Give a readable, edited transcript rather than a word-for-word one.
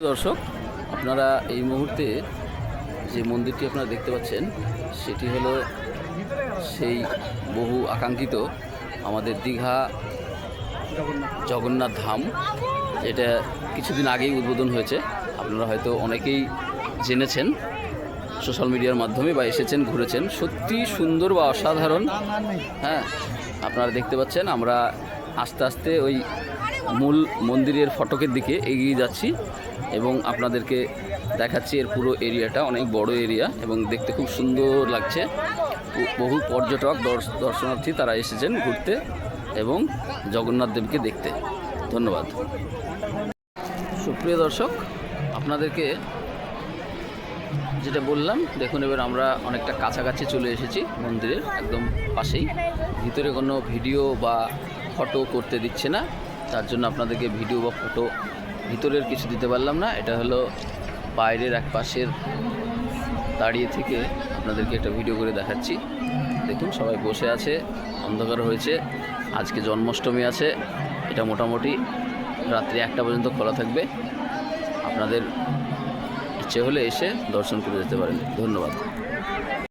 দর্শক, আপনারা এই মুহূর্তে যে মন্দিরটি আপনারা দেখতে পাচ্ছেন সেটি হলো সেই বহু আকাঙ্ক্ষিত আমাদের দীঘা জগন্নাথ ধাম। এটা কিছুদিন আগেই উদ্বোধন হয়েছে। আপনারা হয়তো অনেকেই জেনেছেন সোশ্যাল মিডিয়ার মাধ্যমে বা এসেছেন, ঘুরেছেন। সত্যি সুন্দর বা অসাধারণ। হ্যাঁ, আপনারা দেখতে পাচ্ছেন আমরা আস্তে আস্তে ওই মূল মন্দিরের ফটকের দিকে এগিয়ে যাচ্ছি এবং আপনাদেরকে দেখাচ্ছি এর পুরো এরিয়াটা অনেক বড় এরিয়া এবং দেখতে খুব সুন্দর লাগছে। বহু পর্যটক দর্শনার্থী তারা এসেছেন ঘুরতে এবং জগন্নাথ দেবকে দেখতে। ধন্যবাদ। সুপ্রিয় দর্শক, আপনাদেরকে যেটা বললাম, দেখুন এবার আমরা অনেকটা কাছাকাছি চলে এসেছি মন্দিরের একদম পাশেই। ভিতরে কোনো ভিডিও বা ফটো করতে দিচ্ছে না, তার জন্য আপনাদেরকে ভিডিও বা ফটো ভিতরের কিছু দিতে পারলাম না। এটা হলো বাইরের এক পাশের দাঁড়িয়ে থেকে আপনাদেরকে একটা ভিডিও করে দেখাচ্ছি। দেখুন সবাই বসে আছে, অন্ধকার হয়েছে, আজকে জন্মাষ্টমী আছে। এটা মোটামুটি রাত্রি 1টা পর্যন্ত খোলা থাকবে। আপনাদের ইচ্ছে হলে এসে দর্শন করে যেতে পারেন। ধন্যবাদ।